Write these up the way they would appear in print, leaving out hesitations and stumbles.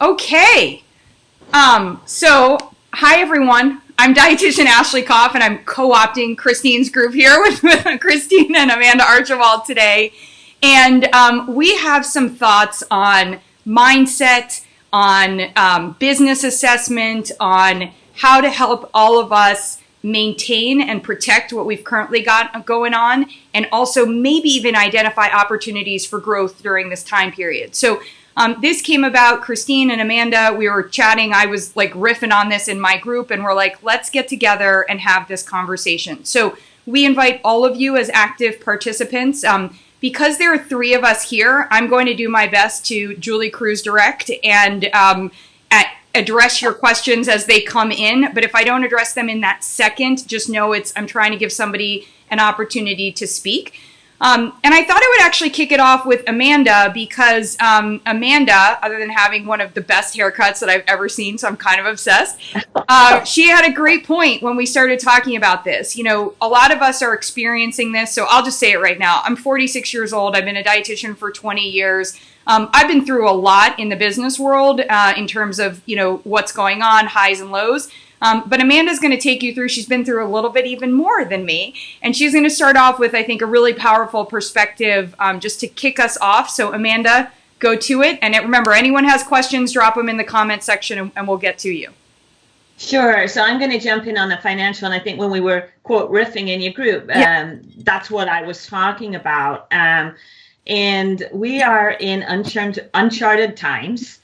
Okay. So hi everyone. I'm dietitian Ashley Koff, and I'm co-opting Christine's group here with Christine and Amanda Archibald today. And we have some thoughts on mindset, on business assessment, on how to help all of us maintain and protect what we've currently got going on, and also maybe even identify opportunities for growth during this time period. So this came about, Christine and Amanda, we were chatting, I was like riffing on this in my group, and we're like, let's get together and have this conversation. So we invite all of you as active participants. Because there are three of us here, I'm going to do my best to Julie Cruz direct and address your questions as they come in. But if I don't address them in that second, just know I'm trying to give somebody an opportunity to speak. And I thought I would actually kick it off with Amanda because Amanda, other than having one of the best haircuts that I've ever seen, so I'm kind of obsessed, she had a great point when we started talking about this. You know, a lot of us are experiencing this, so I'll just say it right now. I'm 46 years old. I've been a dietitian for 20 years. I've been through a lot in the business world in terms of, you know, what's going on, highs and lows. But Amanda's going to take you through, she's been through a little bit even more than me. And she's going to start off with, I think, a really powerful perspective just to kick us off. So Amanda, go to it. And remember, anyone has questions, drop them in the comment section and we'll get to you. Sure. So I'm going to jump in on the financial. And I think when we were, quote, riffing in your group, that's what I was talking about. And we are in uncharted times.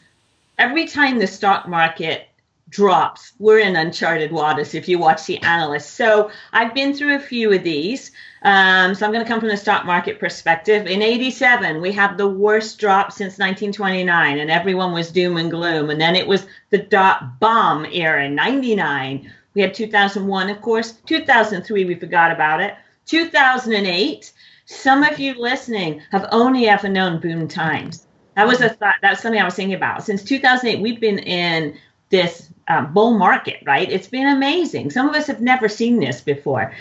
Every time the stock market drops, we're in uncharted waters if you watch the analysts. So I've been through a few of these. So I'm going to come from the stock market perspective. In 87, we had the worst drop since 1929, and everyone was doom and gloom. And then it was the dot bomb era in 99. We had 2001, of course. 2003, we forgot about it. 2008, some of you listening have only ever known boom times. That was that's something I was thinking about. Since 2008, we've been in this bull market, right? It's been amazing. Some of us have never seen this before.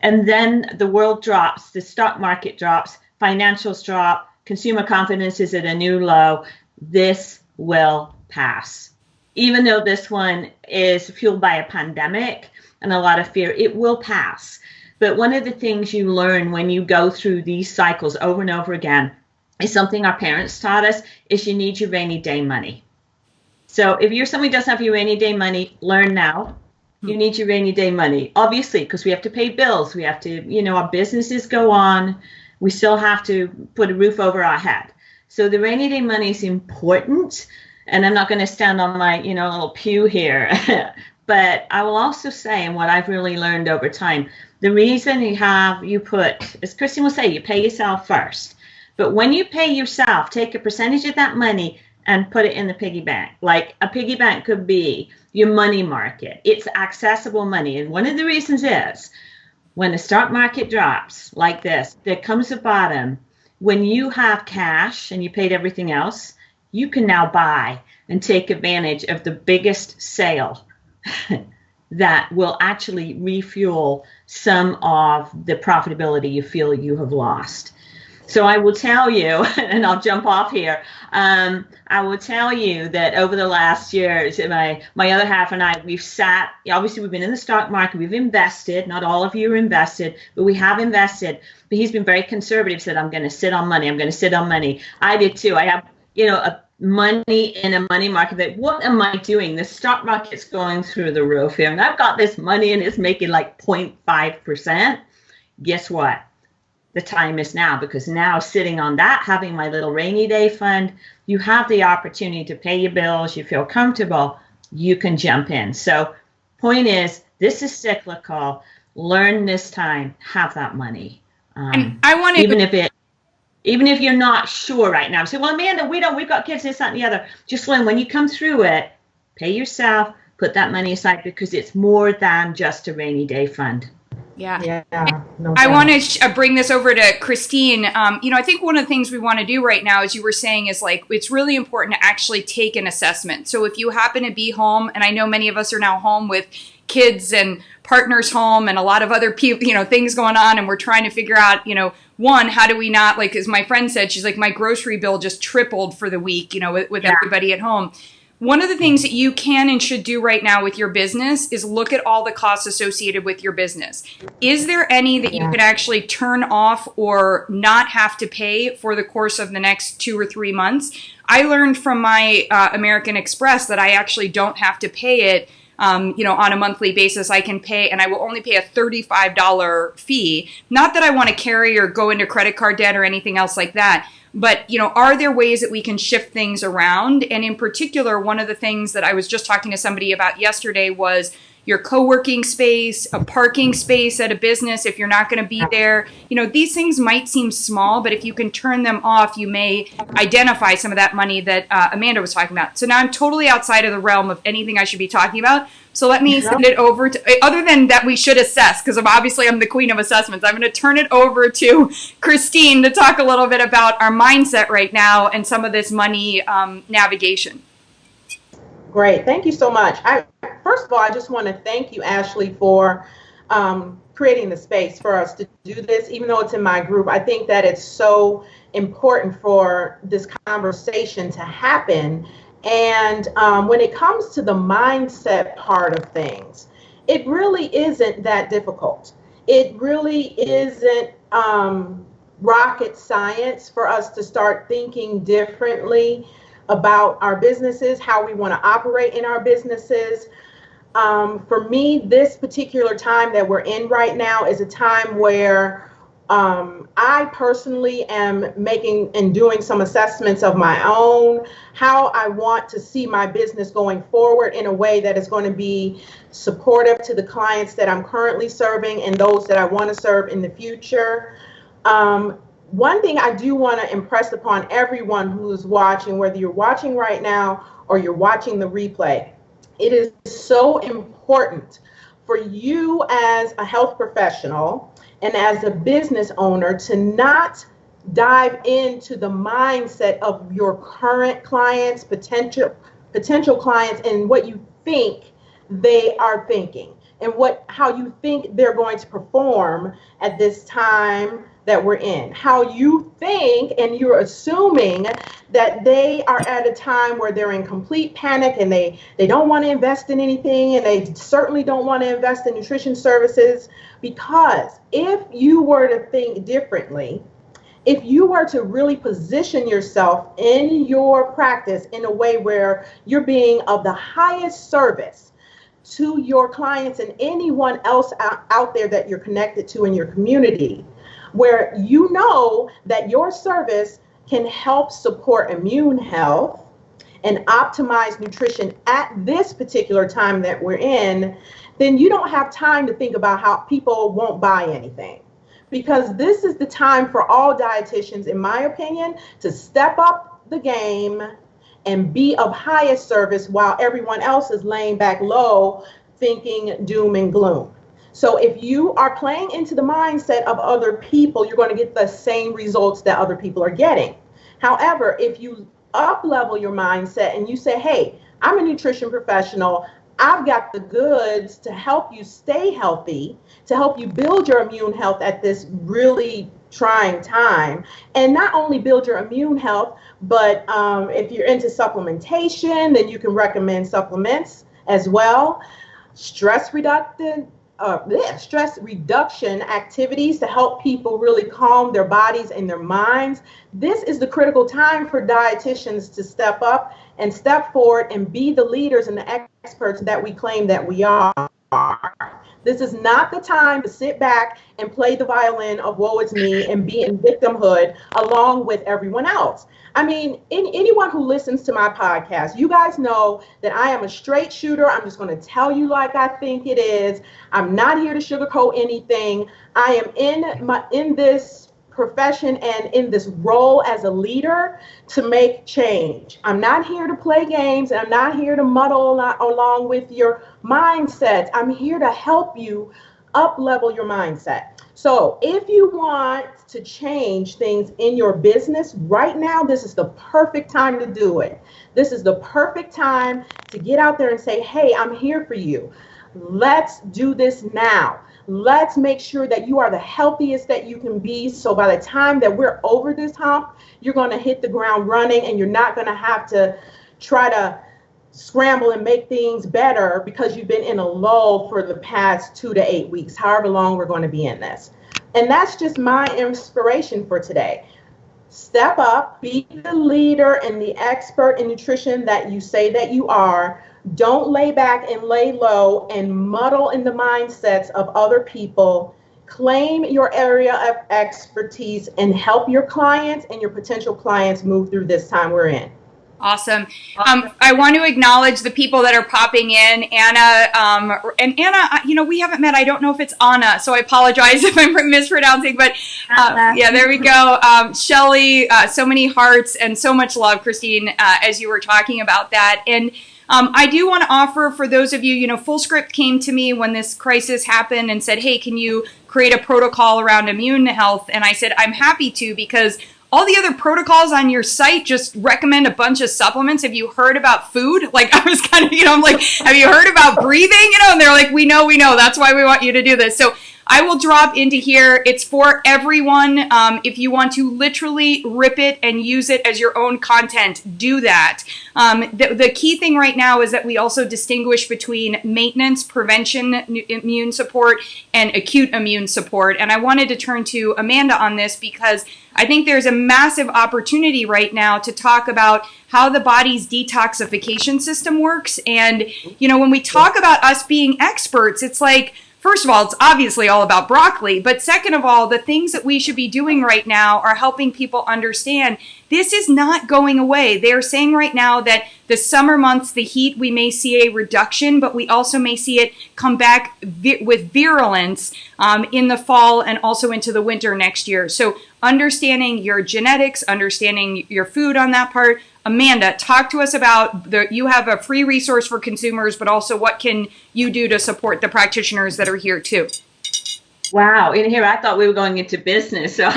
And then the world drops, the stock market drops, financials drop, consumer confidence is at a new low. This will pass. Even though this one is fueled by a pandemic and a lot of fear, it will pass. But one of the things you learn when you go through these cycles over and over again is something our parents taught us, is you need your rainy day money. So if you're somebody who doesn't have your rainy day money, learn now. You need your rainy day money, obviously, because we have to pay bills. We have to, you know, our businesses go on. We still have to put a roof over our head. So the rainy day money is important. And I'm not going to stand on my, you know, little pew here. But I will also say, and what I've really learned over time, the reason you put, as Christine will say, you pay yourself first. But when you pay yourself, take a percentage of that money and put it in the piggy bank. Like a piggy bank could be your money market. It's accessible money. And one of the reasons is when the stock market drops like this, there comes a bottom. When you have cash and you paid everything else, you can now buy and take advantage of the biggest sale that will actually refuel some of the profitability you feel you have lost. So I will tell you, and I'll jump off here, I will tell you that over the last years, my other half and I, we've sat, obviously we've been in the stock market, we've invested, not all of you are invested, but we have invested. But he's been very conservative, said, I'm going to sit on money, I'm going to sit on money. I did too. I have, you know, a money in a money market. That what am I doing? The stock market's going through the roof here, and I've got this money and it's making like 0.5%. Guess what? The time is now, because now sitting on that, having my little rainy day fund, you have the opportunity to pay your bills, you feel comfortable, you can jump in. So point is, this is cyclical. Learn this time, have that money. And I want to, even if you're not sure right now, say, well, Amanda, we've got kids, this, that, and the other. Just learn when you come through it, pay yourself, put that money aside, because it's more than just a rainy day fund. Yeah. No, I want to bring this over to Christine. You know, I think one of the things we want to do right now, as you were saying, is like, it's really important to actually take an assessment. So if you happen to be home, and I know many of us are now home with kids and partners home and a lot of other people, you know, things going on, and we're trying to figure out, you know, one, how do we not, like, as my friend said, she's like, my grocery bill just tripled for the week, you know, with everybody at home. One of the things that you can and should do right now with your business is look at all the costs associated with your business. Is there any that you can actually turn off or not have to pay for the course of the next 2 or 3 months? I learned from my American Express that I actually don't have to pay it on a monthly basis. I can pay, and I will only pay a $35 fee. Not that I want to carry or go into credit card debt or anything else like that. But, are there ways that we can shift things around? And in particular, one of the things that I was just talking to somebody about yesterday was your co-working space, a parking space at a business if you're not going to be there. These things might seem small, but if you can turn them off, you may identify some of that money that Amanda was talking about. So now I'm totally outside of the realm of anything I should be talking about. So let me send it over to, other than that we should assess, because I'm the queen of assessments. I'm going to turn it over to Christine to talk a little bit about our mindset right now and some of this money navigation. Great. Thank you so much. First of all, I just want to thank you, Ashley, for creating the space for us to do this, even though it's in my group. I think that it's so important for this conversation to happen. And when it comes to the mindset part of things, it really isn't that difficult. It really isn't rocket science for us to start thinking differently about our businesses, how we want to operate in our businesses. For me, this particular time that we're in right now is a time where I personally am making and doing some assessments of my own, how I want to see my business going forward in a way that is going to be supportive to the clients that I'm currently serving and those that I want to serve in the future. One thing I do want to impress upon everyone who is watching, whether you're watching right now or you're watching the replay, it is so important for you as a health professional and as a business owner to not dive into the mindset of your current clients, potential clients, and what you think they are thinking and how you think they're going to perform at this time that we're in, how you think, and you're assuming that they are at a time where they're in complete panic and they don't want to invest in anything, and they certainly don't want to invest in nutrition services. Because if you were to think differently, if you were to really position yourself in your practice in a way where you're being of the highest service to your clients and anyone else out there that you're connected to in your community, where you know that your service can help support immune health and optimize nutrition at this particular time that we're in, then you don't have time to think about how people won't buy anything. Because this is the time for all dietitians, in my opinion, to step up the game and be of highest service while everyone else is laying back low, thinking doom and gloom. So if you are playing into the mindset of other people, you're going to get the same results that other people are getting. However, if you up-level your mindset and you say, hey, I'm a nutrition professional, I've got the goods to help you stay healthy, to help you build your immune health at this really trying time, and not only build your immune health, but if you're into supplementation, then you can recommend supplements as well. Stress reduction activities to help people really calm their bodies and their minds. This is the critical time for dietitians to step up and step forward and be the leaders and the experts that we claim that we are. This is not the time to sit back and play the violin of woe is me and be in victimhood along with everyone else. I mean, anyone who listens to my podcast, you guys know that I am a straight shooter. I'm just going to tell you like I think it is. I'm not here to sugarcoat anything. I am in this profession and in this role as a leader to make change. I'm not here to play games. I'm not here to muddle along with your mindsets. I'm here to help you up-level your mindset. So if you want to change things in your business right now, this is the perfect time to do it. This is the perfect time to get out there and say, hey, I'm here for you. Let's do this now. Let's make sure that you are the healthiest that you can be. So by the time that we're over this hump, you're going to hit the ground running and you're not going to have to try to scramble and make things better because you've been in a lull for the past 2 to 8 weeks, however long we're going to be in this. And that's just my inspiration for today. Step up, be the leader and the expert in nutrition that you say that you are. Don't lay back and lay low and muddle in the mindsets of other people. Claim your area of expertise and help your clients and your potential clients move through this time we're in. Awesome. I want to acknowledge the people that are popping in. Anna, and Anna, we haven't met. I don't know if it's Anna, so I apologize if I'm mispronouncing, but yeah, there we go. Shelly, so many hearts and so much love, Christine, as you were talking about that. And I do want to offer for those of you, Fullscript came to me when this crisis happened and said, hey, can you create a protocol around immune health? And I said, I'm happy to, because all the other protocols on your site just recommend a bunch of supplements. Have you heard about food? Like, I was kind of, I'm like, have you heard about breathing? And they're like, we know. That's why we want you to do this. So I will drop into here. It's for everyone. If you want to literally rip it and use it as your own content, do that. The key thing right now is that we also distinguish between maintenance, prevention, immune support, and acute immune support. And I wanted to turn to Amanda on this because I think there's a massive opportunity right now to talk about how the body's detoxification system works. And, when we talk about us being experts, it's like, first of all, it's obviously all about broccoli. But second of all, the things that we should be doing right now are helping people understand this is not going away. They're saying right now that the summer months, the heat, we may see a reduction, but we also may see it come back with virulence in the fall and also into the winter next year. So understanding your genetics, understanding your food on that part. Amanda, talk to us about you have a free resource for consumers, but also what can you do to support the practitioners that are here too? Wow. In here, I thought we were going into business. So,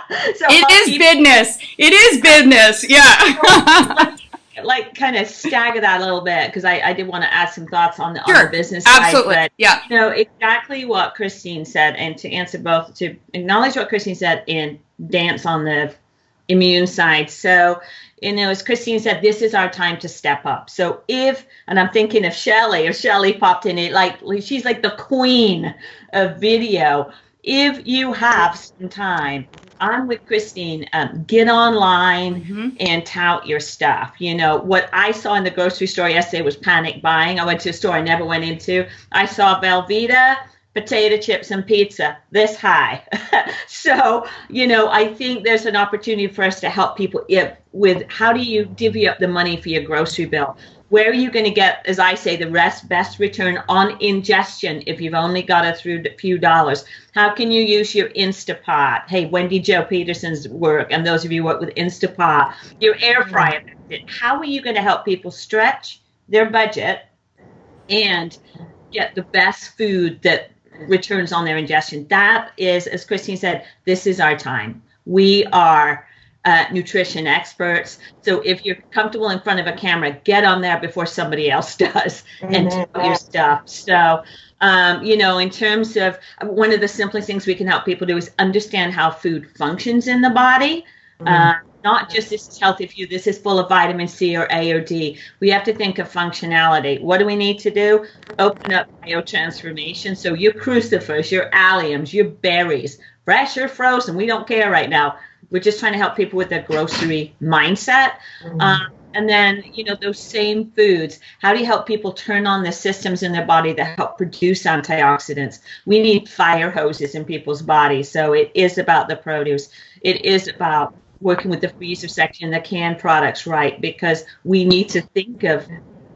It is business. It is business. Yeah. Like kind of stagger that a little bit because I did want to add some thoughts on the business absolutely. side. But, yeah. Exactly what Christine said, and to answer both, to acknowledge what Christine said and dance on the immune side. So, as Christine said, this is our time to step up. So and I'm thinking of Shelly, if Shelly popped in, she's like the queen of video. If you have some time, I'm with Christine, get online and tout your stuff. What I saw in the grocery store yesterday was panic buying. I went to a store I never went into. I saw Velveeta, potato chips and pizza this high. So, I think there's an opportunity for us to help people with how do you divvy up the money for your grocery bill? Where are you going to get, as I say, the best return on ingestion if you've only got a few dollars? How can you use your Instapot? Hey, Wendy Jo Peterson's work, and those of you who work with Instapot, your air fryer. How are you going to help people stretch their budget and get the best food that returns on their ingestion? That is, as Christine said, this is our time. We are nutrition experts. So if you're comfortable in front of a camera, get on there before somebody else does and do your stuff. So, in terms of one of the simplest things we can help people do is understand how food functions in the body. Not just this is healthy for you, this is full of vitamin C or A or D. We have to think of functionality. What do we need to do? Open up biotransformation. So your crucifers, your alliums, your berries, fresh or frozen, we don't care right now. We're just trying to help people with their grocery mindset. And then, those same foods, how do you help people turn on the systems in their body that help produce antioxidants? We need fire hoses in people's bodies. So it is about the produce. It is about working with the freezer section, the canned products, right? Because we need to think of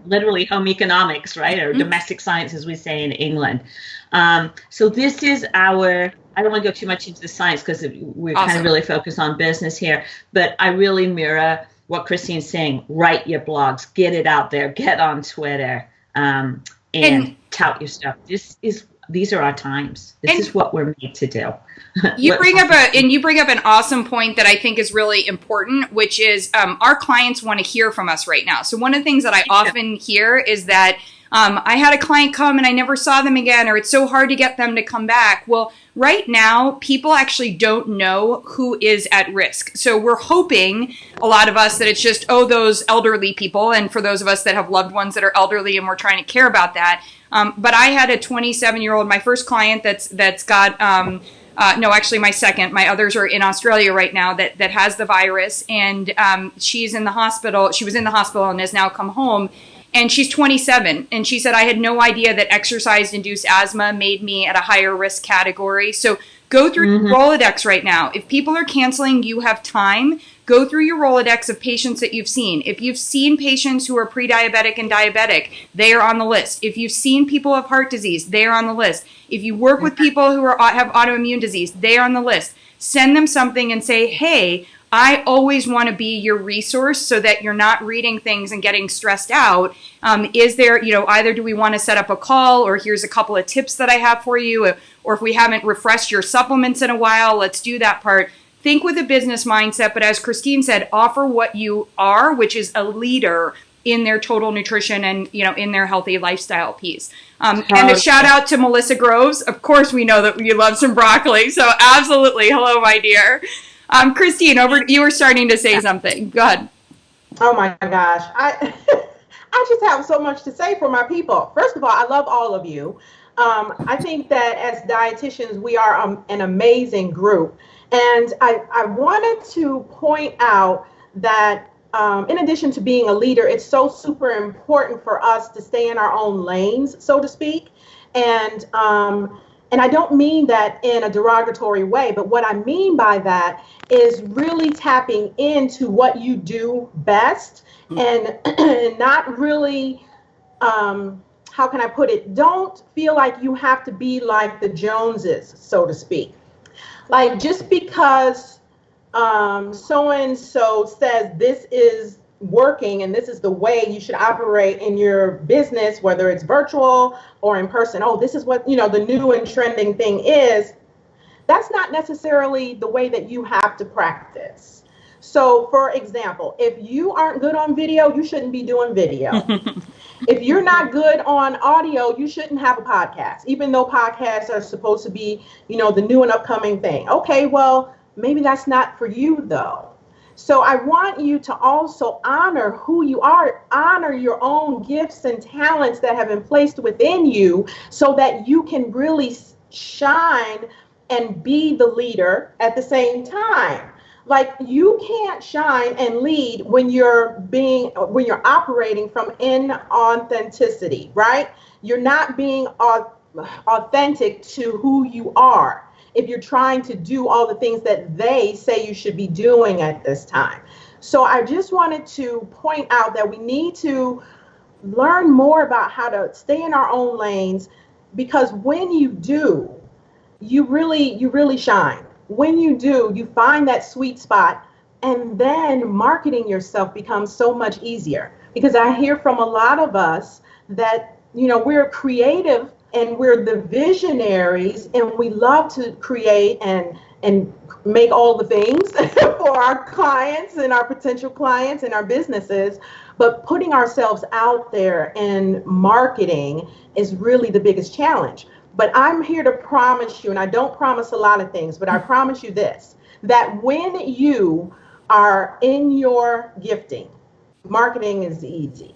literally home economics, right? Or domestic science, as we say in England. So this is I don't want to go too much into the science because we're kind of really focused on business here, but I really mirror what Christine's saying. Write your blogs, get it out there, get on Twitter, and tout your stuff. These are our times. This is what we're made to do. You bring up an awesome point that I think is really important, which is our clients want to hear from us right now. So one of the things that I often hear is that I had a client come and I never saw them again, or it's so hard to get them to come back. Well, right now, people actually don't know who is at risk. So we're hoping, a lot of us, that it's just, those elderly people. And for those of us that have loved ones that are elderly and we're trying to care about that. But I had a 27-year-old, my first client that's got, no, actually my second, my others are in Australia right now, that has the virus. And she's in the hospital. She was in the hospital and has now come home. And she's 27. And she said, I had no idea that exercise-induced asthma made me at a higher risk category. So go through your Rolodex right now. If people are canceling, you have time. Go through your Rolodex of patients that you've seen. If you've seen patients who are pre-diabetic and diabetic, they are on the list. If you've seen people with heart disease, they are on the list. If you work with people who have autoimmune disease, they are on the list. Send them something and say, hey, I always want to be your resource so that you're not reading things and getting stressed out. Is there, either do we want to set up a call, or here's a couple of tips that I have for you, or if we haven't refreshed your supplements in a while, let's do that part. Think with a business mindset, but as Christine said, offer what you are, which is a leader in their total nutrition and, in their healthy lifestyle piece. And a shout out to Melissa Groves. Of course, we know that you love some broccoli. So absolutely. Hello, my dear. Christine, you were starting to say something. Go ahead. Oh my gosh. I just have so much to say for my people. First of all, I love all of you. I think that as dietitians, we are an amazing group. And I wanted to point out that in addition to being a leader, it's so super important for us to stay in our own lanes, so to speak. And I don't mean that in a derogatory way, but what I mean by that is really tapping into what you do best and not really, how can I put it? Don't feel like you have to be like the Joneses, so to speak. Like just because so-and-so says this is working and this is the way you should operate in your business, whether it's virtual or in person. Oh, this is what, the new and trending thing is. That's not necessarily the way that you have to practice. So, for example, if you aren't good on video, you shouldn't be doing video. If you're not good on audio, you shouldn't have a podcast, even though podcasts are supposed to be, the new and upcoming thing. Okay, well, maybe that's not for you, though. So I want you to also honor who you are, honor your own gifts and talents that have been placed within you so that you can really shine and be the leader at the same time. Like you can't shine and lead when you're operating from inauthenticity, right? You're not being authentic to who you are if you're trying to do all the things that they say you should be doing at this time. So I just wanted to point out that we need to learn more about how to stay in our own lanes, because when you do, you really shine. When you do, you find that sweet spot, and then marketing yourself becomes so much easier. Because I hear from a lot of us that, we're creative and we're the visionaries and we love to create and make all the things for our clients and our potential clients and our businesses. But putting ourselves out there in marketing is really the biggest challenge. But I'm here to promise you, and I don't promise a lot of things, but I promise you this, that when you are in your gifting, marketing is easy.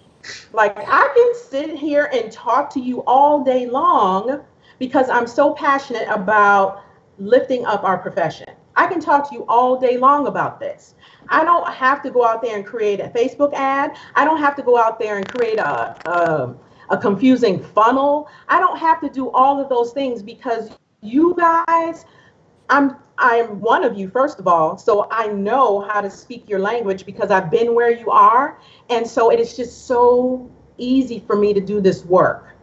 Like I can sit here and talk to you all day long because I'm so passionate about lifting up our profession. I can talk to you all day long about this. I don't have to go out there and create a Facebook ad. I don't have to go out there and create a confusing funnel. I don't have to do all of those things because you guys, I'm one of you, first of all, so I know how to speak your language because I've been where you are. And so it is just so easy for me to do this work.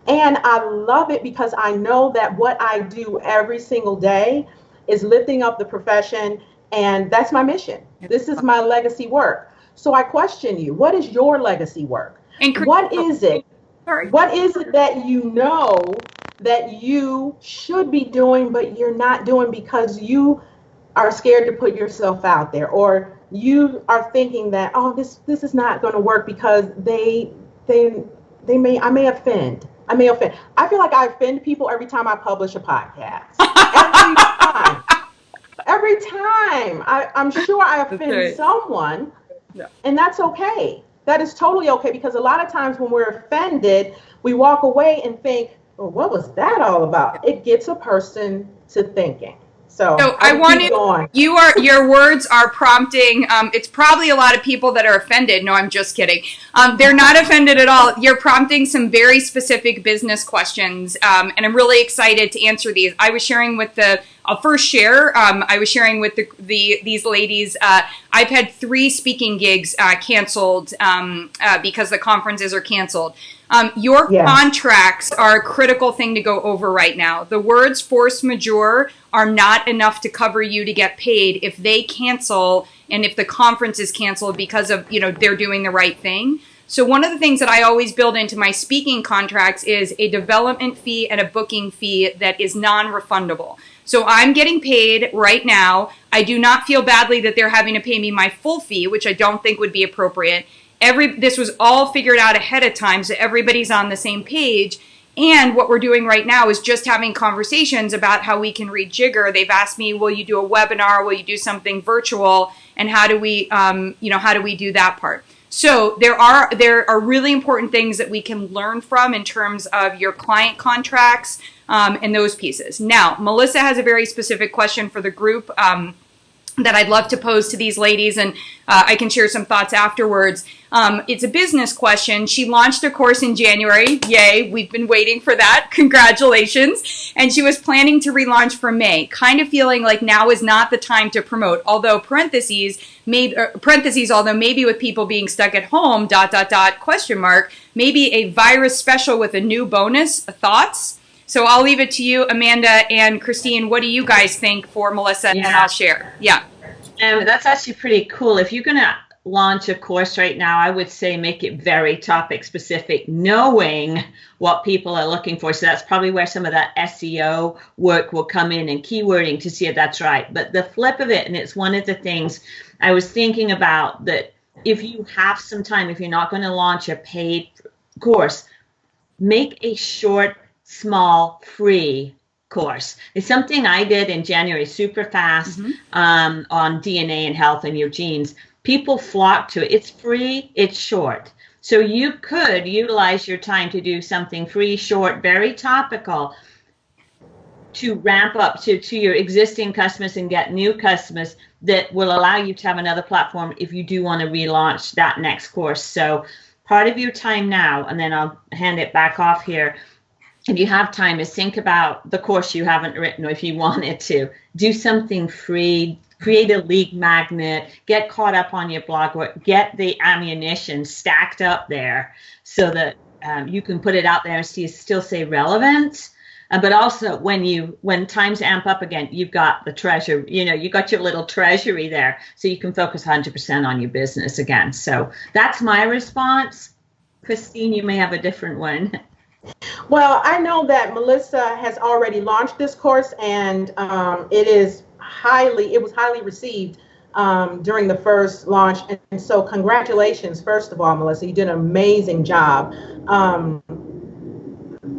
And I love it because I know that what I do every single day is lifting up the profession, and that's my mission. This is my legacy work. So I question you, what is your legacy work? What is it? What is it that you know that you should be doing, but you're not doing because you are scared to put yourself out there, or you are thinking that, oh, this is not going to work because they I may offend. I feel like I offend people every time I publish a podcast. Every time. Every time. I'm sure I offend someone, and that's okay. That is totally okay, because a lot of times when we're offended, we walk away and think, well, what was that all about? It gets a person to thinking. So I wanted your words are prompting. It's probably a lot of people that are offended. No, I'm just kidding. They're not offended at all. You're prompting some very specific business questions, and I'm really excited to answer these. I was sharing with I'll first share. I was sharing with these ladies. I've had 3 speaking gigs canceled because the conferences are canceled. Your contracts are a critical thing to go over right now. The words force majeure are not enough to cover you to get paid if they cancel and if the conference is canceled because of, they're doing the right thing. So one of the things that I always build into my speaking contracts is a development fee and a booking fee that is non-refundable. So I'm getting paid right now. I do not feel badly that they're having to pay me my full fee, which I don't think would be appropriate. This was all figured out ahead of time, so everybody's on the same page. And what we're doing right now is just having conversations about how we can rejigger. They've asked me, will you do a webinar? Will you do something virtual? And how do we do that part? So there are really important things that we can learn from in terms of your client contracts and those pieces. Now, Melissa has a very specific question for the group that I'd love to pose to these ladies, and I can share some thoughts afterwards. It's a business question. She launched a course in January. Yay, we've been waiting for that. Congratulations. And she was planning to relaunch for May, kind of feeling like now is not the time to promote, although parentheses, although maybe with people being stuck at home, ... maybe a virus special with a new bonus. Thoughts? So I'll leave it to you, Amanda and Christine. What do you guys think for Melissa? And I'll share. Yeah. That's actually pretty cool. If you're going to launch a course right now, I would say make it very topic specific, knowing what people are looking for. So that's probably where some of that SEO work will come in, and keywording to see if that's right. But the flip of it, and it's one of the things I was thinking about, that if you have some time, if you're not going to launch a paid course, make a short, small, free course. It's something I did in January, super fast, on DNA and health and your genes. People flock to it. It's free, it's short. So you could utilize your time to do something free, short, very topical, to ramp up to your existing customers and get new customers that will allow you to have another platform if you do want to relaunch that next course. So part of your time now, and then I'll hand it back off here, if you have time, is think about the course you haven't written, or if you wanted to, do something free, create a lead magnet, get caught up on your blog work, get the ammunition stacked up there so that you can put it out there and still stay relevant. But also when times amp up again, you've got the treasure, you got your little treasury there, so you can focus 100% on your business again. So that's my response. Christine, you may have a different one. Well, I know that Melissa has already launched this course, and it was highly received during the first launch. And so congratulations, first of all, Melissa, you did an amazing job.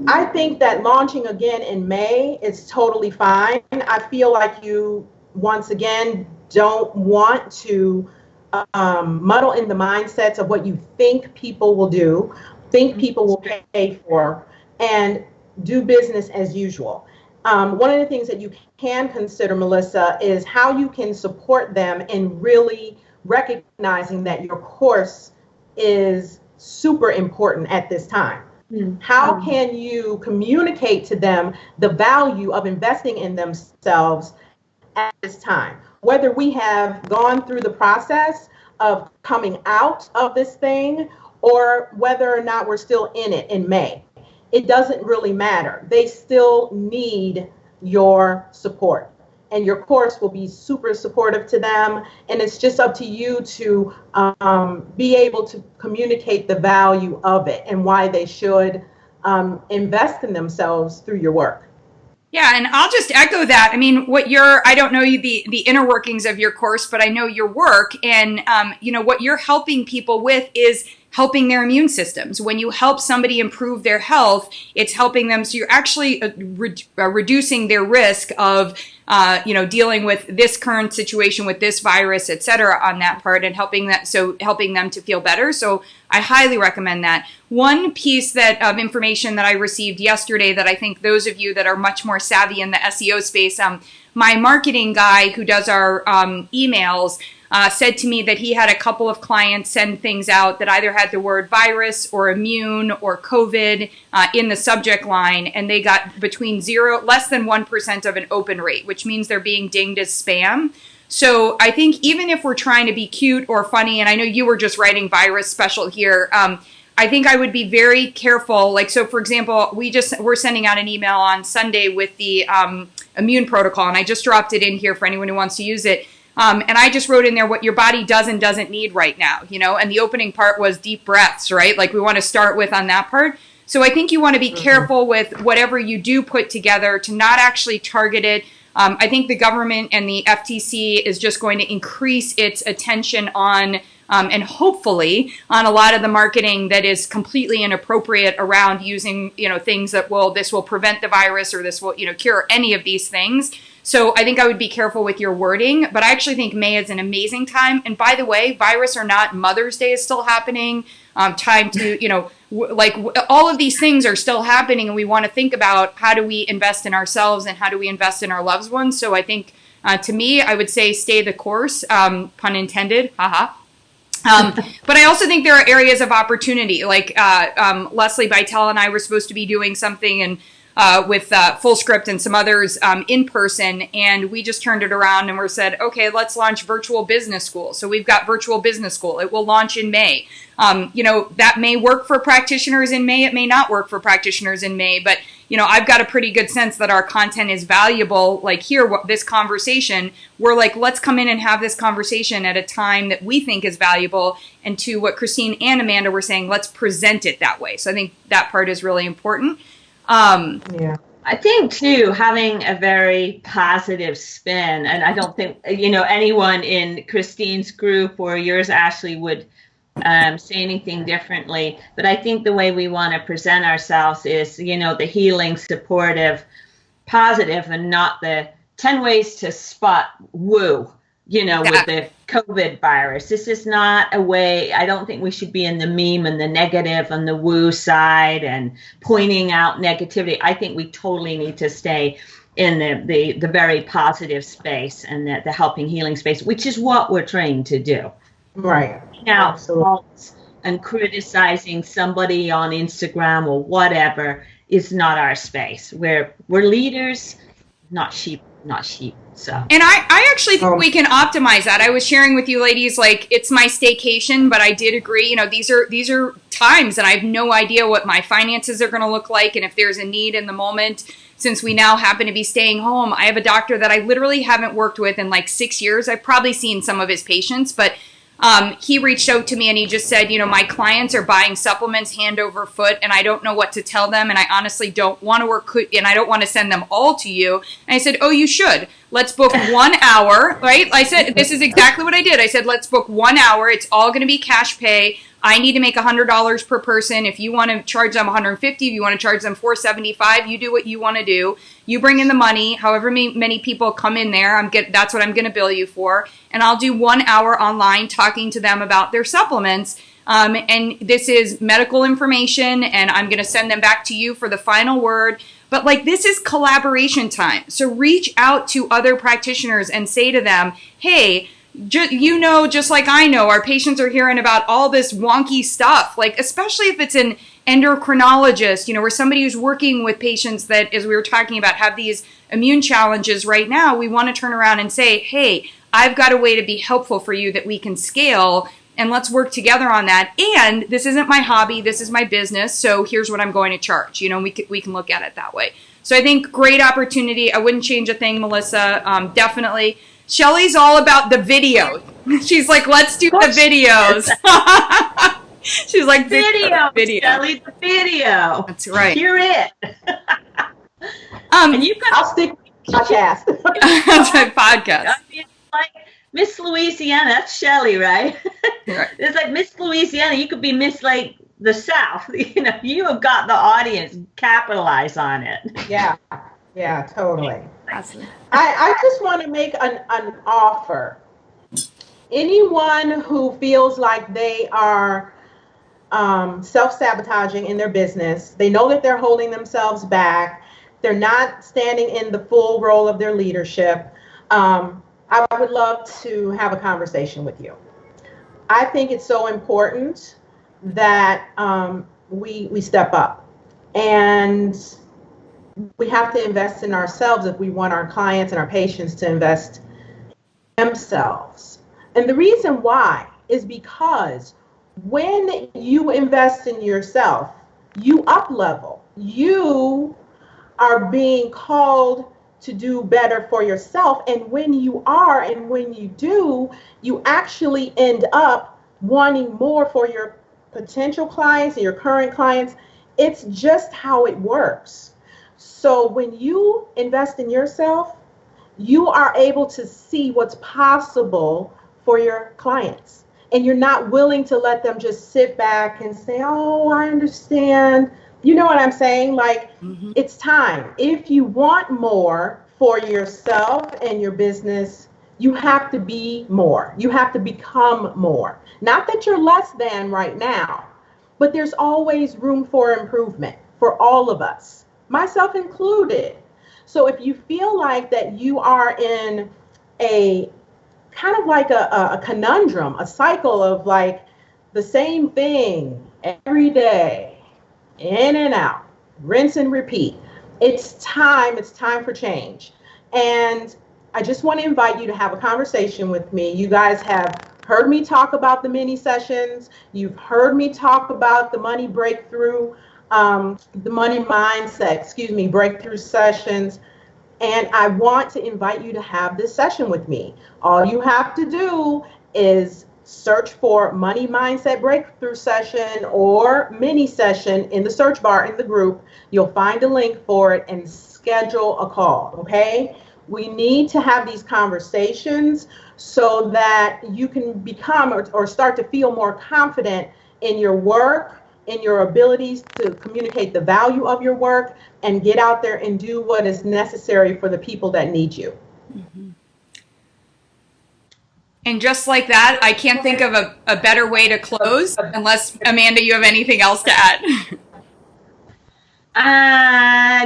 I think that launching again in May is totally fine. I feel like you, once again, don't want to muddle in the mindsets of what you think people will do, think people will pay for, and do business as usual. One of the things that you can consider, Melissa, is how you can support them in really recognizing that your course is super important at this time. How can you communicate to them the value of investing in themselves at this time? Whether we have gone through the process of coming out of this thing, or whether or not we're still in it in May, it doesn't really matter. They still need your support, and your course will be super supportive to them. And it's just up to you to be able to communicate the value of it and why they should invest in themselves through your work. Yeah, and I'll just echo that. I mean, I don't know the inner workings of your course, but I know your work, and what you're helping people with is helping their immune systems. When you help somebody improve their health, it's helping them. So you're actually reducing their risk of, dealing with this current situation with this virus, et cetera, on that part, and helping them to feel better. So I highly recommend that. One piece of information that I received yesterday that I think those of you that are much more savvy in the SEO space, my marketing guy who does our emails said to me that he had a couple of clients send things out that either had the word virus or immune or COVID in the subject line, and they got less than 1% of an open rate, which means they're being dinged as spam. So I think even if we're trying to be cute or funny, and I know you were just writing virus special here, I think I would be very careful. Like, so for example, we're sending out an email on Sunday with the immune protocol, and I just dropped it in here for anyone who wants to use it. And I just wrote in there what your body does and doesn't need right now, and the opening part was deep breaths, right? Like we want to start with on that part. So I think you want to be careful with whatever you do put together to not actually target it. I think the government and the FTC is just going to increase its attention on and hopefully on a lot of the marketing that is completely inappropriate around using, things that this will prevent the virus or this will, cure any of these things. So I think I would be careful with your wording, but I actually think May is an amazing time. And by the way, virus or not, Mother's Day is still happening. Time to, all of these things are still happening, and we want to think about how do we invest in ourselves and how do we invest in our loved ones. So I think, to me, I would say stay the course, pun intended, haha. But I also think there are areas of opportunity, like Leslie Bytel and I were supposed to be doing something and with Full Script and some others in person, and we just turned it around and we said, okay, let's launch virtual business school. So we've got virtual business school. It will launch in May. That may work for practitioners in May. It may not work for practitioners in May, but I've got a pretty good sense that our content is valuable. Like here, this conversation, we're like, let's come in and have this conversation at a time that we think is valuable. And to what Christine and Amanda were saying, let's present it that way. So I think that part is really important. Yeah. I think too, having a very positive spin, and I don't think, anyone in Christine's group or yours, Ashley, would say anything differently. But I think the way we want to present ourselves is, the healing, supportive, positive, and not the 10 ways to spot woo, with the COVID virus. This is not a way. I don't think we should be in the meme and the negative and the woo side and pointing out negativity. I think we totally need to stay in the very positive space and the helping healing space, which is what we're trained to do. Right. Now, and criticizing somebody on Instagram or whatever is not our space. We're leaders, not sheep. So. And I actually think we can optimize that. I was sharing with you ladies, like, it's my staycation, but I did agree, these are times and I have no idea what my finances are going to look like. And if there's a need in the moment, since we now happen to be staying home, I have a doctor that I literally haven't worked with in like 6 years. I've probably seen some of his patients, but he reached out to me and he just said, my clients are buying supplements hand over foot and I don't know what to tell them. And I honestly don't want to work and I don't want to send them all to you. And I said, oh, you should. Let's book 1 hour, right? I said, this is exactly what I did. I said, let's book 1 hour. It's all going to be cash pay. I need to make $100 per person. If you want to charge them $150, if you want to charge them $475, you do what you want to do. You bring in the money. However many people come in there, that's what I'm going to bill you for. And I'll do 1 hour online talking to them about their supplements. And this is medical information, and I'm going to send them back to you for the final word. But this is collaboration time. So reach out to other practitioners and say to them, hey, just like I know, our patients are hearing about all this wonky stuff, especially if it's an endocrinologist, or somebody who's working with patients that, as we were talking about, have these immune challenges right now. We want to turn around and say, hey, I've got a way to be helpful for you that we can scale, and let's work together on that. And this isn't my hobby, this is my business, so here's what I'm going to charge. We can look at it that way. So I think great opportunity. I wouldn't change a thing, Melissa. Definitely. Shelly's all about the video. She's like, let's do the videos. She's like, video. Shelly, the video. That's right. Hear it. And I'll stick with podcast. That's my podcast. I mean, Miss Louisiana, that's Shelley, right? Right. It's like Miss Louisiana, you could be Miss like the South. You know, you have got the audience, capitalize on it. Yeah, yeah, totally. Absolutely. I just want to make an offer. Anyone who feels like they are self-sabotaging in their business, they know that they're holding themselves back, they're not standing in the full role of their leadership, I would love to have a conversation with you. I think it's so important that we step up, and we have to invest in ourselves if we want our clients and our patients to invest in themselves. And the reason why is because when you invest in yourself, you up level. You are being called to do better for yourself. And when you are, and when you do, you actually end up wanting more for your potential clients and your current clients. It's just how it works. So when you invest in yourself, you are able to see what's possible for your clients. And you're not willing to let them just sit back and say, oh, I understand. You know what I'm saying? Like, it's time. If you want more for yourself and your business, you have to be more. You have to become more. Not that you're less than right now, but there's always room for improvement for all of us, myself included. So if you feel like that you are in a kind of like a conundrum, a cycle of like the same thing every day, in and out, rinse and repeat, it's time for change. And I just want to invite you to have a conversation with me. You guys have heard me talk about the mini sessions. You've heard me talk about the money breakthrough, the money mindset, breakthrough sessions. And I want to invite you to have this session with me. All you have to do is search for Money Mindset Breakthrough Session or mini session in the search bar in the group. You'll find a link for it and schedule a call, okay? We need to have these conversations so that you can become or start to feel more confident in your work, in your abilities to communicate the value of your work, and get out there and do what is necessary for the people that need you. Mm-hmm. And just like that, I can't think of a better way to close, unless, Amanda, you have anything else to add.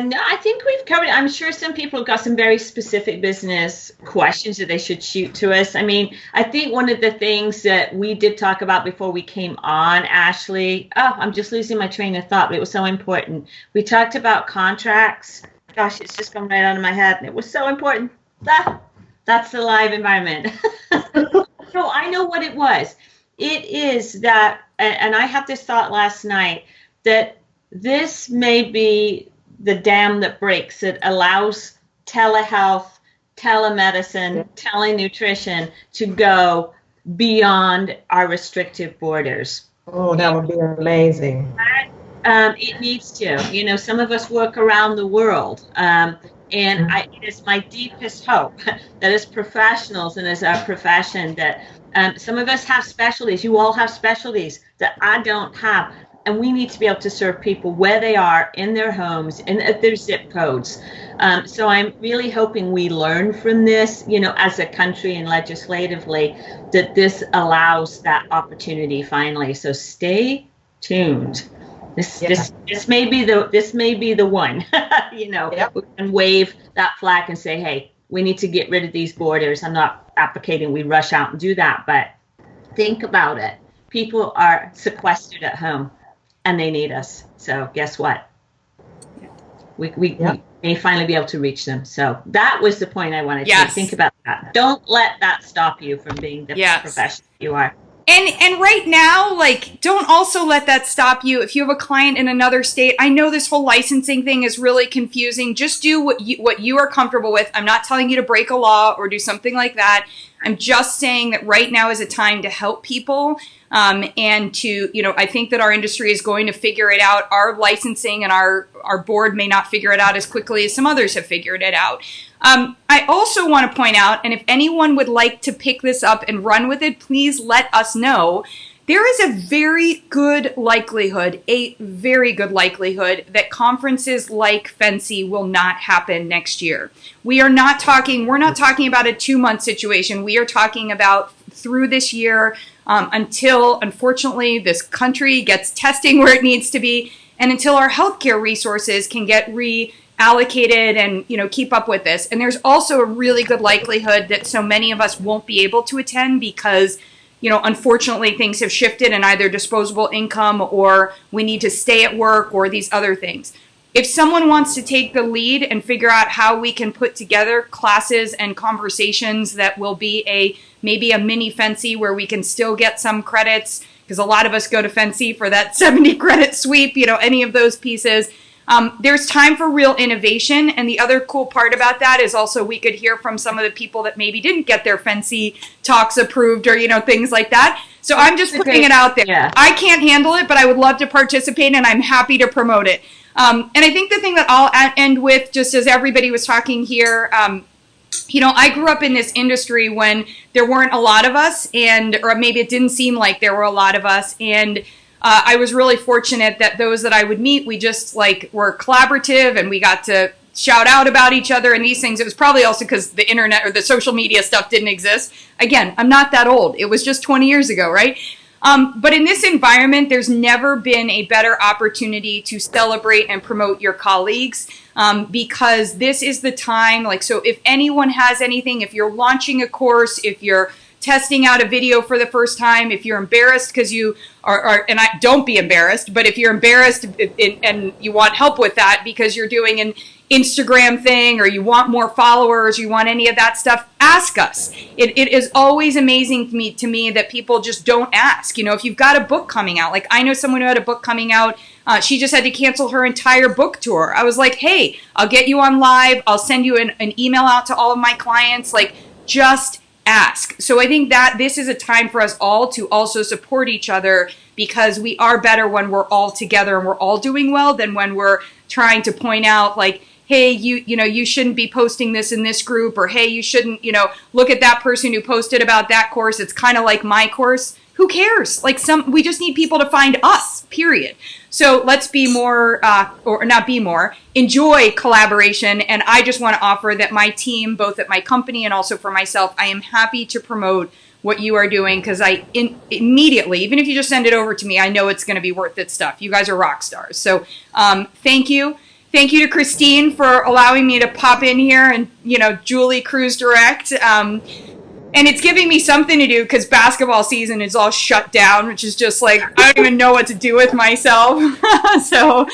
No, I think we've covered it. I'm sure some people have got some very specific business questions that they should shoot to us. I mean, I think one of the things that we did talk about before we came on, Ashley, I'm just losing my train of thought, but it was so important. We talked about contracts. Gosh, it's just gone right out of my head. And it was so important. That's the live environment. So I know what it was. It is that, and I had this thought last night, that this may be the dam that breaks, that allows telehealth, telemedicine, telenutrition to go beyond our restrictive borders. Oh, that would be amazing. It needs to. You know, some of us work around the world. It is my deepest hope that as professionals and as our profession that some of us have specialties. You all have specialties that I don't have. And we need to be able to serve people where they are in their homes and at their zip codes. So I'm really hoping we learn from this, you know, as a country and legislatively, that this allows that opportunity finally. So stay tuned. This may be the one, you know, Yep. We can wave that flag and say, hey, we need to get rid of these borders. I'm not advocating we rush out and do that, but think about it. People are sequestered at home and they need us. So guess what? We may finally be able to reach them. So that was the point I wanted to make. Think about that. Don't let that stop you from being the professional you are. And right now, like, don't also let that stop you. If you have a client in another state, I know this whole licensing thing is really confusing. Just do what you are comfortable with. I'm not telling you to break a law or do something like that. I'm just saying that right now is a time to help people. And to, I think that our industry is going to figure it out. Our licensing and our board may not figure it out as quickly as some others have figured it out. I also want to point out, and if anyone would like to pick this up and run with it, please let us know. There is a very good likelihood that conferences like Fancy will not happen next year. We're not talking about a 2-month situation. We are talking about through this year until, unfortunately, this country gets testing where it needs to be, and until our healthcare resources can get reallocated and, keep up with this. And there's also a really good likelihood that so many of us won't be able to attend because unfortunately, things have shifted in either disposable income or we need to stay at work or these other things. If someone wants to take the lead and figure out how we can put together classes and conversations that will be maybe a mini Fancy where we can still get some credits, because a lot of us go to Fancy for that 70 credit sweep, any of those pieces. There's time for real innovation. And the other cool part about that is also we could hear from some of the people that maybe didn't get their Fancy talks approved or, things like that. So I'm just putting it out there. Yeah. I can't handle it, but I would love to participate and I'm happy to promote it. And I think the thing that I'll end with, just as everybody was talking here, I grew up in this industry when there weren't a lot of us or maybe it didn't seem like there were a lot of us. And I was really fortunate that those that I would meet, we just were collaborative and we got to shout out about each other and these things. It was probably also because the internet or the social media stuff didn't exist. Again, I'm not that old. It was just 20 years ago, right? But in this environment, there's never been a better opportunity to celebrate and promote your colleagues because this is the time. So if anyone has anything, if you're launching a course, if you're testing out a video for the first time, if you're embarrassed because you are, and don't be embarrassed, but if you're embarrassed and you want help with that because you're doing an Instagram thing or you want more followers, you want any of that stuff, ask us. It is always amazing to me that people just don't ask. If you've got a book coming out, I know someone who had a book coming out, she just had to cancel her entire book tour. I was like, hey, I'll get you on live. I'll send you an email out to all of my clients. Just ask. So I think that this is a time for us all to also support each other because we are better when we're all together and we're all doing well than when we're trying to point out hey, you shouldn't be posting this in this group, or hey, you shouldn't, look at that person who posted about that course. It's kind of like my course. Who cares? We just need people to find us, period. So let's be more, or not be more, enjoy collaboration. And I just want to offer that my team, both at my company and also for myself, I am happy to promote what you are doing because immediately, even if you just send it over to me, I know it's going to be worth its stuff. You guys are rock stars. So thank you. Thank you to Christine for allowing me to pop in here and, Julie Cruise Direct. And it's giving me something to do because basketball season is all shut down, which is just I don't even know what to do with myself. So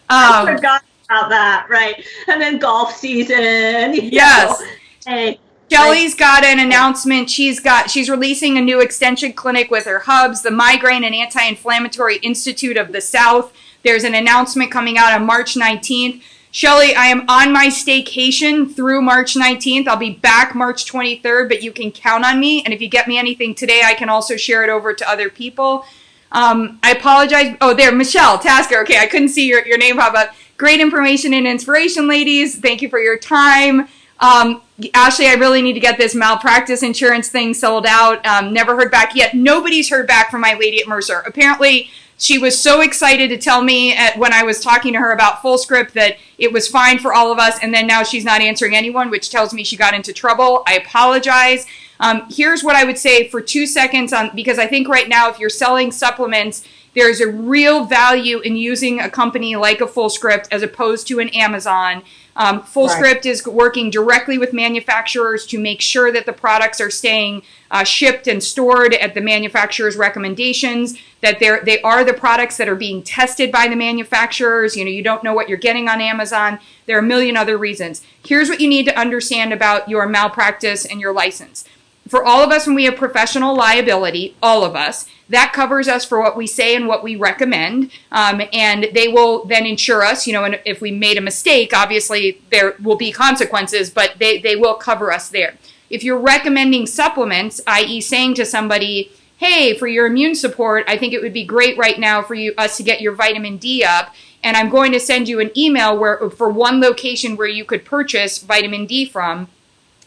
I forgot about that, right? And then golf season. Yes. Hey. Shelly's got an announcement. She's releasing a new extension clinic with her hubs, the Migraine and Anti-Inflammatory Institute of the South. There's an announcement coming out on March 19th. Shelly, I am on my staycation through March 19th. I'll be back March 23rd, but you can count on me. And if you get me anything today, I can also share it over to other people. I apologize. Oh, there, Michelle Tasker. Okay, I couldn't see your name pop up. Great information and inspiration, ladies. Thank you for your time. Ashley, I really need to get this malpractice insurance thing sold out. Never heard back yet. Nobody's heard back from my lady at Mercer. Apparently, she was so excited to tell me when I was talking to her about FullScript that it was fine for all of us, and then now she's not answering anyone, which tells me she got into trouble. I apologize. Here's what I would say for 2 seconds because I think right now if you're selling supplements, there's a real value in using a company like a FullScript as opposed to an Amazon. FullScript is working directly with manufacturers to make sure that the products are staying shipped and stored at the manufacturer's recommendations, that they are the products that are being tested by the manufacturers. You don't know what you're getting on Amazon. There are a million other reasons. Here's what you need to understand about your malpractice and your license. For all of us, when we have professional liability, all of us, that covers us for what we say and what we recommend, and they will then insure us, and if we made a mistake, obviously there will be consequences, but they will cover us there. If you're recommending supplements, i.e. saying to somebody, hey, for your immune support, I think it would be great right now for us to get your vitamin D up. And I'm going to send you an email for one location where you could purchase vitamin D from.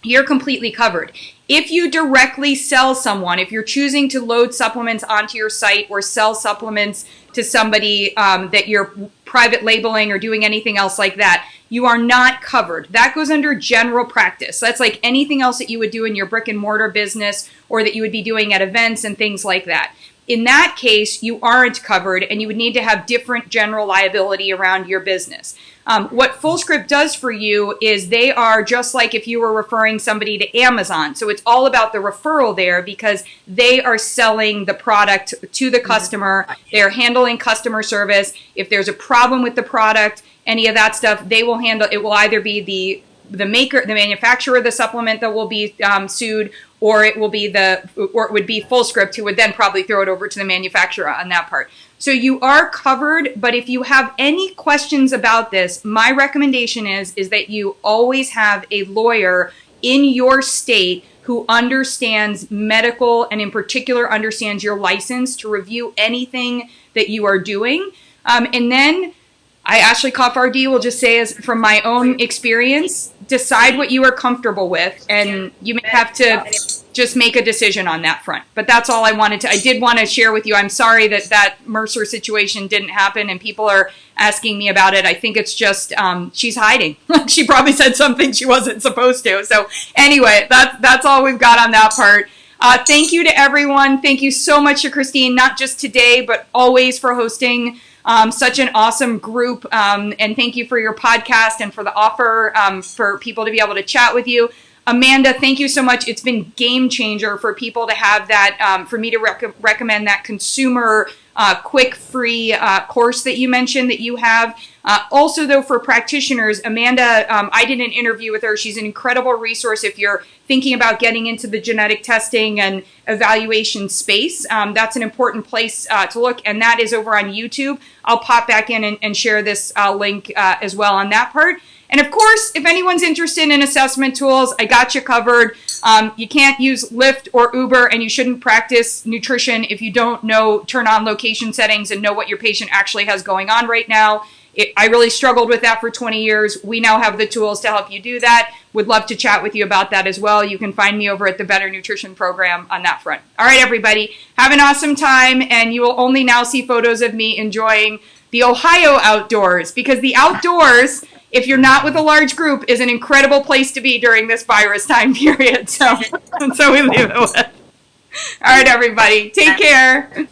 You're completely covered. If you directly sell someone, if you're choosing to load supplements onto your site or sell supplements to somebody that you're private labeling or doing anything else like that, you are not covered. That goes under general practice. That's like anything else that you would do in your brick and mortar business or that you would be doing at events and things like that. In that case, you aren't covered and you would need to have different general liability around your business. What FullScript does for you is they are just like if you were referring somebody to Amazon. So it's all about the referral there because they are selling the product to the customer. They're handling customer service. If there's a problem with the product, any of that stuff, they will handle. It will either be the manufacturer of the supplement that will be sued, or it would be FullScript who would then probably throw it over to the manufacturer on that part. So you are covered, but if you have any questions about this, my recommendation is that you always have a lawyer in your state who understands medical and in particular understands your license to review anything that you are doing. And then I, Ashley Koff RD, will just say as from my own experience, decide what you are comfortable with, and you may have to just make a decision on that front. But that's all I wanted to. I did want to share with you. I'm sorry that Mercer situation didn't happen, and people are asking me about it. I think it's just she's hiding. She probably said something she wasn't supposed to. So anyway, that's all we've got on that part. Thank you to everyone. Thank you so much to Christine, not just today, but always for hosting such an awesome group. And thank you for your podcast and for the offer for people to be able to chat with you. Amanda, thank you so much. It's been game changer for people to have that, for me to recommend that consumer quick free course that you mentioned that you have. Also, though, for practitioners, Amanda, I did an interview with her. She's an incredible resource if you're thinking about getting into the genetic testing and evaluation space. That's an important place to look, and that is over on YouTube. I'll pop back in and share this link as well on that part. And of course, if anyone's interested in assessment tools, I got you covered. You can't use Lyft or Uber, and you shouldn't practice nutrition if you don't turn on location settings and know what your patient actually has going on right now. I really struggled with that for 20 years. We now have the tools to help you do that. Would love to chat with you about that as well. You can find me over at the Better Nutrition Program on that front. All right, everybody, have an awesome time, and you will only now see photos of me enjoying the Ohio outdoors, because the outdoors, if you're not with a large group, is an incredible place to be during this virus time period. So we leave it with. All right, everybody, take care.